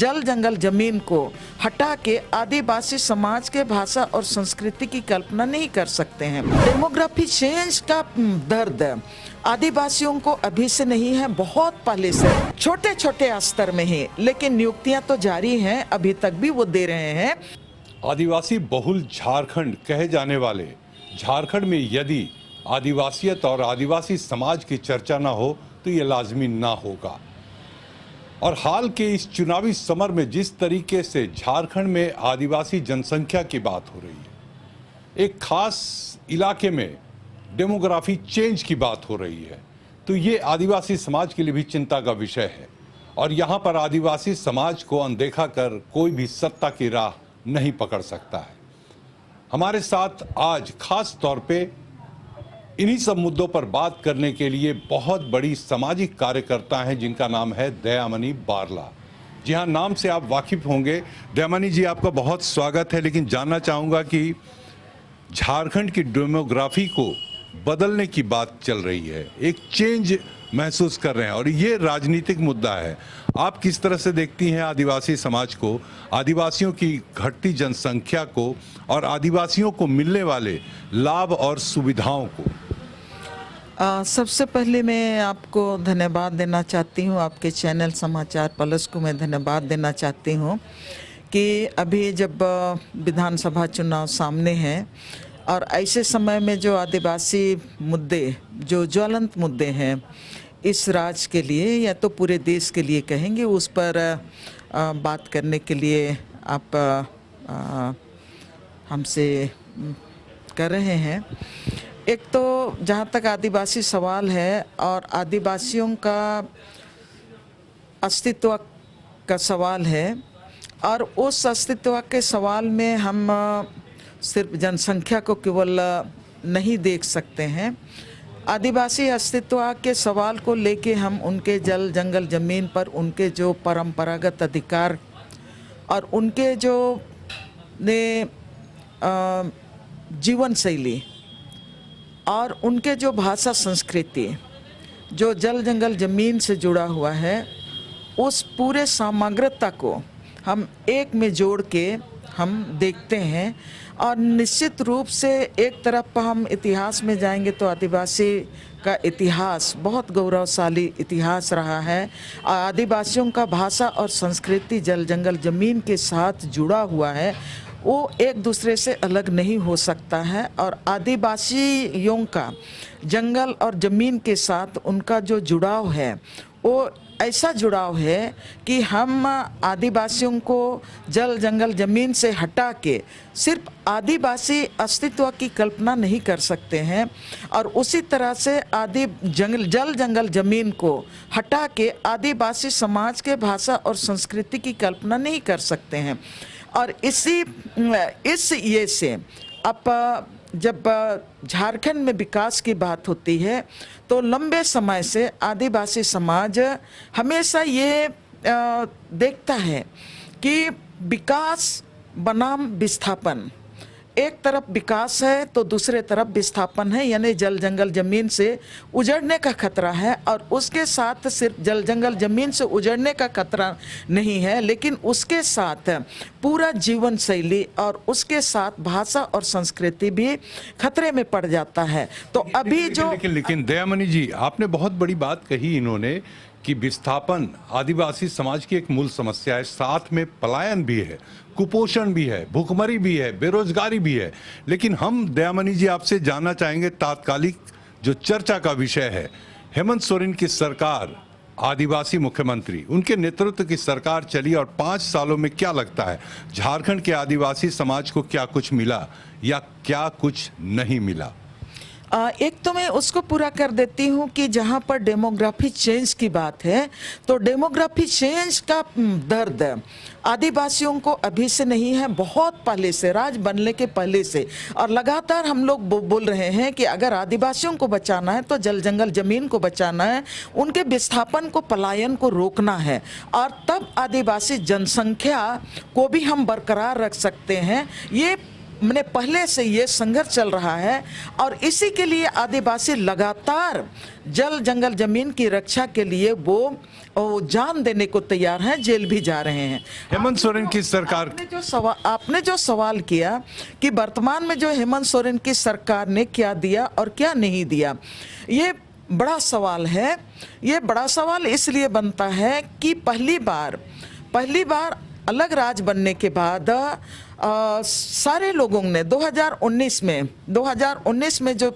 जल जंगल जमीन को हटा के आदिवासी समाज के भाषा और संस्कृति की कल्पना नहीं कर सकते हैं। डेमोग्राफी चेंज का दर्द आदिवासियों को अभी से नहीं है, बहुत पहले से, छोटे छोटे स्तर में ही, लेकिन नियुक्तियां तो जारी हैं, अभी तक भी वो दे रहे हैं। आदिवासी बहुल झारखंड कहे जाने वाले झारखंड में यदि आदिवासियत और आदिवासी समाज की चर्चा ना हो तो ये लाजमी ना होगा। और हाल के इस चुनावी समर में जिस तरीके से झारखंड में आदिवासी जनसंख्या की बात हो रही है, एक खास इलाके में डेमोग्राफी चेंज की बात हो रही है, तो ये आदिवासी समाज के लिए भी चिंता का विषय है। और यहाँ पर आदिवासी समाज को अनदेखा कर कोई भी सत्ता की राह नहीं पकड़ सकता है। हमारे साथ आज खास तौर पे इन्हीं सब मुद्दों पर बात करने के लिए बहुत बड़ी सामाजिक कार्यकर्ता हैं जिनका नाम है दयामनी बारला। जी हाँ, नाम से आप वाकिफ होंगे। दयामनी जी, आपका बहुत स्वागत है। लेकिन जानना चाहूँगा कि झारखंड की डेमोग्राफी को बदलने की बात चल रही है, एक चेंज महसूस कर रहे हैं और ये राजनीतिक मुद्दा है। आप किस तरह से देखती हैं आदिवासी समाज को, आदिवासियों की घटती जनसंख्या को और आदिवासियों को मिलने वाले लाभ और सुविधाओं को? सबसे पहले मैं आपको धन्यवाद देना चाहती हूँ, आपके चैनल समाचार प्लस को मैं धन्यवाद देना चाहती हूँ कि अभी जब विधानसभा चुनाव सामने हैं और ऐसे समय में जो आदिवासी मुद्दे, जो ज्वलंत मुद्दे हैं इस राज्य के लिए या तो पूरे देश के लिए कहेंगे, उस पर बात करने के लिए आप हमसे कर रहे हैं। एक तो जहाँ तक आदिवासी सवाल है और आदिवासियों का अस्तित्व का सवाल है, और उस अस्तित्व के सवाल में हम सिर्फ जनसंख्या को केवल नहीं देख सकते हैं। आदिवासी अस्तित्व के सवाल को लेके हम उनके जल जंगल ज़मीन पर उनके जो परंपरागत अधिकार और उनके जो जीवन शैली और उनके जो भाषा संस्कृति जो जल जंगल ज़मीन से जुड़ा हुआ है, उस पूरे समग्रता को हम एक में जोड़ के हम देखते हैं। और निश्चित रूप से एक तरफ हम इतिहास में जाएंगे तो आदिवासी का इतिहास बहुत गौरवशाली इतिहास रहा है। आदिवासियों का भाषा और संस्कृति जल जंगल ज़मीन के साथ जुड़ा हुआ है, वो एक दूसरे से अलग नहीं हो सकता है। और आदिवासियों का जंगल और ज़मीन के साथ उनका जो जुड़ाव है वो ऐसा जुड़ाव है कि हम आदिवासियों को जल जंगल ज़मीन से हटा के सिर्फ आदिवासी अस्तित्व की कल्पना नहीं कर सकते हैं, और उसी तरह से जल जंगल ज़मीन को हटा के आदिवासी समाज के भाषा और संस्कृति की कल्पना नहीं कर सकते हैं। और इस ये से अब जब झारखंड में विकास की बात होती है तो लंबे समय से आदिवासी समाज हमेशा ये देखता है कि विकास बनाम विस्थापन, एक तरफ विकास है तो दूसरे तरफ विस्थापन है, यानी जल जंगल ज़मीन से उजड़ने का खतरा है। और उसके साथ सिर्फ जल जंगल ज़मीन से उजड़ने का खतरा नहीं है, लेकिन उसके साथ पूरा जीवन शैली और उसके साथ भाषा और संस्कृति भी खतरे में पड़ जाता है। तो अभी जो लेकिन दयामनी जी, आपने बहुत बड़ी बात कही इन्होंने कि विस्थापन आदिवासी समाज की एक मूल समस्या है, साथ में पलायन भी है, कुपोषण भी है, भूखमरी भी है, बेरोजगारी भी है। लेकिन हम दयामनी जी आपसे जानना चाहेंगे, तात्कालिक जो चर्चा का विषय है, हेमंत सोरेन की सरकार, आदिवासी मुख्यमंत्री, उनके नेतृत्व की सरकार चली और 5 सालों में क्या लगता है झारखंड के आदिवासी समाज को क्या कुछ मिला या क्या कुछ नहीं मिला? एक तो मैं उसको पूरा कर देती हूँ कि जहाँ पर डेमोग्राफी चेंज की बात है तो डेमोग्राफी चेंज का दर्द आदिवासियों को अभी से नहीं है, बहुत पहले से, राज बनने के पहले से। और लगातार हम लोग बोल रहे हैं कि अगर आदिवासियों को बचाना है तो जल जंगल ज़मीन को बचाना है, उनके विस्थापन को, पलायन को रोकना है, और तब आदिवासी जनसंख्या को भी हम बरकरार रख सकते हैं। ये मैंने पहले से ये संघर्ष चल रहा है और इसी के लिए आदिवासी लगातार जल जंगल जमीन की रक्षा के लिए वो जान देने को तैयार हैं, जेल भी जा रहे हैं। हेमंत सोरेन की सरकार आपने जो सवाल किया कि वर्तमान में जो हेमंत सोरेन की सरकार ने क्या दिया और क्या नहीं दिया, ये बड़ा सवाल है। ये बड़ा सवाल इसलिए बनता है कि पहली बार अलग राज बनने के बाद सारे लोगों ने 2019 में जो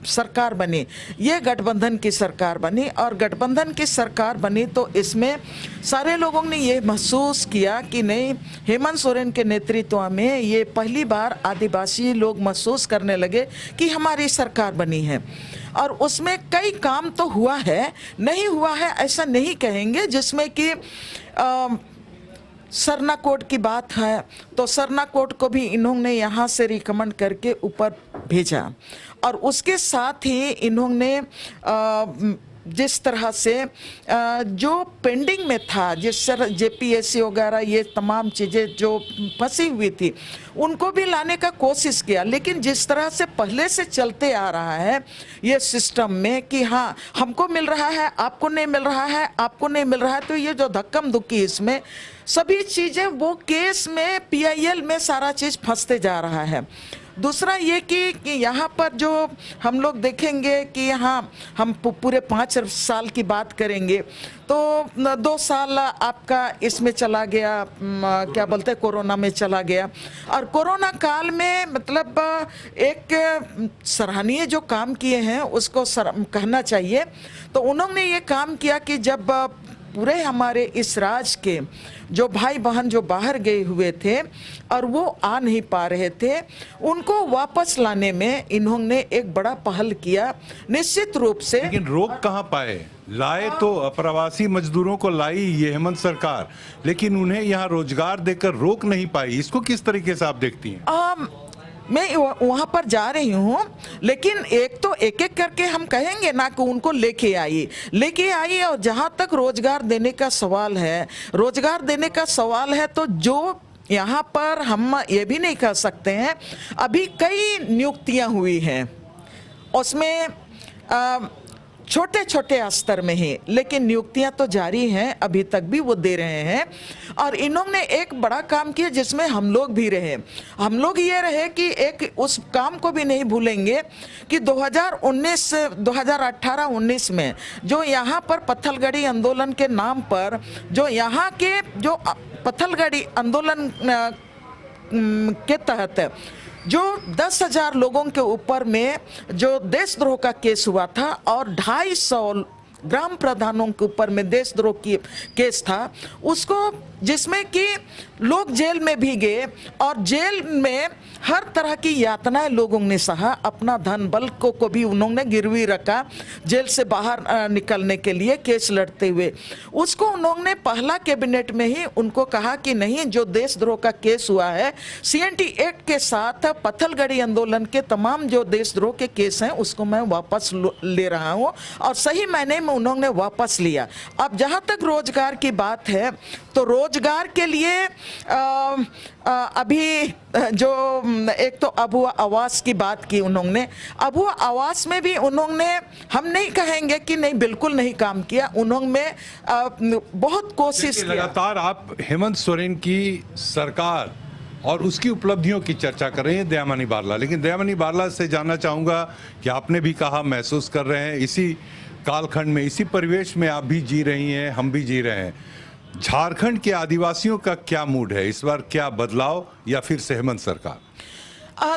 सरकार बनी, ये गठबंधन की सरकार बनी और गठबंधन की सरकार बनी तो इसमें सारे लोगों ने ये महसूस किया कि नहीं, हेमंत सोरेन के नेतृत्व में ये पहली बार आदिवासी लोग महसूस करने लगे कि हमारी सरकार बनी है। और उसमें कई काम तो हुआ है, नहीं हुआ है ऐसा नहीं कहेंगे, जिसमें कि सरना कोड की बात है तो सरना कोड को भी इन्होंने यहाँ से रिकमेंड करके ऊपर भेजा और उसके साथ ही इन्होंने जिस तरह से जो पेंडिंग में था, जिस तरह जेपीएससी वगैरह ये तमाम चीज़ें जो फंसी हुई थी उनको भी लाने का कोशिश किया, लेकिन जिस तरह से पहले से चलते आ रहा है ये सिस्टम में कि हाँ हमको मिल रहा है, आपको नहीं मिल रहा है, आपको नहीं मिल रहा है, तो ये जो धक्कम धुक्की इसमें सभी चीज़ें वो केस में पीआईएल में सारा चीज़ फंसते जा रहा है। दूसरा ये कि यहाँ पर जो हम लोग देखेंगे कि यहाँ हम पूरे 5 साल की बात करेंगे तो 2 साल आपका इसमें चला गया, क्या बोलते हैं, कोरोना में चला गया। और कोरोना काल में मतलब एक सराहनीय जो काम किए हैं उसको कहना चाहिए। तो उन्होंने ये काम किया कि जब पूरे हमारे इस राज्य के जो भाई बहन जो बाहर गए हुए थे और वो आ नहीं पा रहे थे, उनको वापस लाने में इन्होंने एक बड़ा पहल किया निश्चित रूप से। लेकिन रोक कहाँ पाए? लाए तो प्रवासी मजदूरों को लाई ये हेमंत सरकार, लेकिन उन्हें यहाँ रोजगार देकर रोक नहीं पाई। इसको किस तरीके से आप देखती हैं? मैं वहाँ पर जा रही हूँ, लेकिन एक एक करके हम कहेंगे ना कि उनको लेके आई। और जहाँ तक रोजगार देने का सवाल है तो जो यहाँ पर हम ये भी नहीं कह सकते हैं, अभी कई नियुक्तियाँ हुई हैं उसमें छोटे छोटे स्तर में ही, लेकिन नियुक्तियां तो जारी हैं, अभी तक भी वो दे रहे हैं। और इन्होंने एक बड़ा काम किया जिसमें हम लोग भी रहे। हम लोग ये रहे कि एक उस काम को भी नहीं भूलेंगे कि 2018-19 में जो यहाँ पर पत्थलगड़ी आंदोलन के नाम पर जो यहाँ के जो पत्थलगड़ी आंदोलन के तहत जो 10,000 लोगों के ऊपर में जो देशद्रोह का केस हुआ था और 250 ग्राम प्रधानों के ऊपर में देशद्रोह की केस था, उसको जिसमें कि लोग जेल में भी गए और जेल में हर तरह की यातनाएं लोगों ने सहा, अपना धन बल को भी उन्होंने गिरवी रखा जेल से बाहर निकलने के लिए केस लड़ते हुए। उसको उन्होंने पहला कैबिनेट में ही उनको कहा कि नहीं, जो देशद्रोह का केस हुआ है सीएनटी एक्ट के साथ पत्थलगड़ी आंदोलन के तमाम जो देशद्रोह के केस हैं उसको मैं वापस ले रहा हूँ, और सही मायने में उन्होंने वापस लिया। अब जहाँ तक रोजगार की बात है तो रोजगार के लिए अभी जो एक तो अबुआ आवास की बात की उन्होंने, अबुआ आवास में भी उन्होंने, हम नहीं कहेंगे कि नहीं बिल्कुल नहीं काम किया, उन्होंने बहुत कोशिश किया। लगातार आप हेमंत सोरेन की सरकार और उसकी उपलब्धियों की चर्चा कर रहे हैं दयामनी बारला, लेकिन दयामनी बारला से जानना चाहूँगा कि आपने भी कहा महसूस कर रहे हैं, इसी कालखंड में इसी परिवेश में आप भी जी रही हैं, हम भी जी रहे हैं, झारखंड के आदिवासियों का क्या मूड है इस बार? क्या बदलाव या फिर से हेमंत सरकार?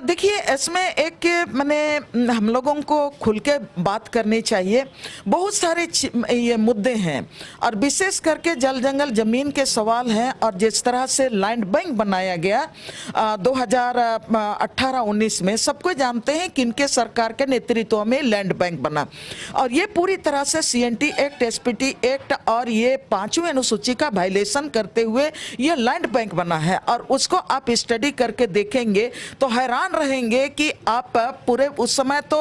देखिए, इसमें एक मैंने हम लोगों को खुल के बात करनी चाहिए। बहुत सारे ये मुद्दे हैं और विशेष करके जल जंगल जमीन के सवाल हैं, और जिस तरह से लैंड बैंक बनाया गया 2018-19 में, सबको जानते हैं कि इनके सरकार के नेतृत्व में लैंड बैंक बना, और ये पूरी तरह से सीएनटी एक्ट, एसपीटी एक्ट और ये 5वीं अनुसूची का वायलेशन करते हुए ये लैंड बैंक बना है। और उसको आप स्टडी करके देखेंगे तो है हैरान रहेंगे कि आप पूरे उस समय तो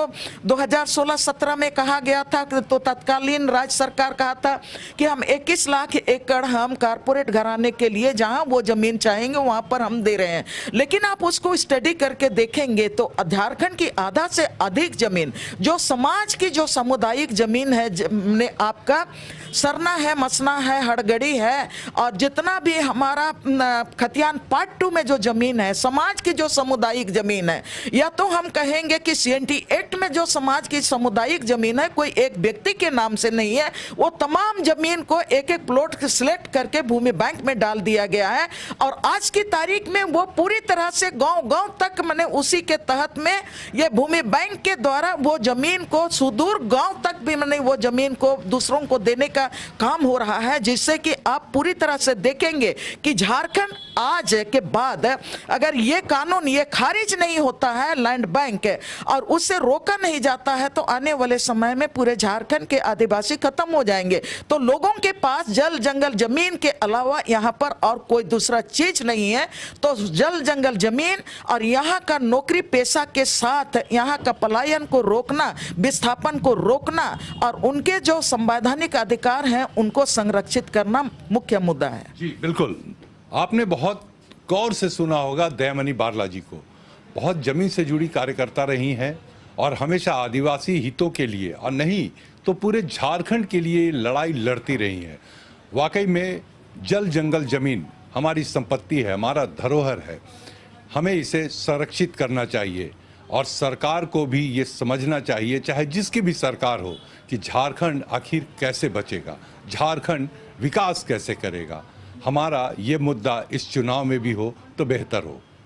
2016-17 में कहा गया था, तो तत्कालीन राज्य सरकार कहा था कि हम 21 लाख एकड़ हम कारपोरेट घराने के लिए जहां वो जमीन चाहेंगे वहां पर हम दे रहे हैं। लेकिन आप उसको स्टडी करके देखेंगे तो झारखंड की आधा से अधिक जमीन जो समाज की, जो सामुदायिक जमीन है, आपका सरना है, मसना है, हड़गड़ी है, और जितना भी हमारा खतियान पार्ट 2 में जो जमीन है, समाज की जो सामुदायिक जमीन है, या तो हम कहेंगे कि CNT एक्ट में जो समाज की सामुदायिक जमीन है कोई एक व्यक्ति के नाम से नहीं है, वो तमाम जमीन को एक एक प्लॉट सिलेक्ट करके भूमि बैंक में डाल दिया गया है। और आज की तारीख में वो पूरी तरह से गांव-गांव तक मैंने उसी के तहत में ये भूमि बैंक के द्वारा वो जमीन को सुदूर गांव तक भी मैंने वो जमीन को दूसरों को देने का काम हो रहा है, जिससे कि आप पूरी तरह से देखेंगे कि झारखंड आज के बाद अगर ये कानून ये खारिज नहीं होता है लैंड बैंक और उससे रोका नहीं जाता है तो आने वाले समय में पूरे झारखंड के आदिवासी खत्म हो जाएंगे। तो लोगों के पास जल जंगल जमीन के अलावा यहाँ पर और कोई दूसरा चीज नहीं है। तो जल जंगल जमीन और यहाँ का नौकरी पेशा के साथ यहाँ का पलायन को रोकना, विस्थापन को रोकना और उनके जो संवैधानिक अधिकार हैं उनको संरक्षित करना मुख्य मुद्दा है। जी बिल्कुल, आपने बहुत गौर से सुना होगा दयामणि बारला जी को। बहुत जमीन से जुड़ी कार्यकर्ता रही हैं और हमेशा आदिवासी हितों के लिए और नहीं तो पूरे झारखंड के लिए लड़ाई लड़ती रही हैं। वाकई में जल जंगल जमीन हमारी संपत्ति है, हमारा धरोहर है, हमें इसे संरक्षित करना चाहिए और सरकार को भी ये समझना चाहिए, चाहे जिसकी भी सरकार हो, कि झारखंड आखिर कैसे बचेगा, झारखंड विकास कैसे करेगा। हमारा ये मुद्दा इस चुनाव में भी हो तो बेहतर हो।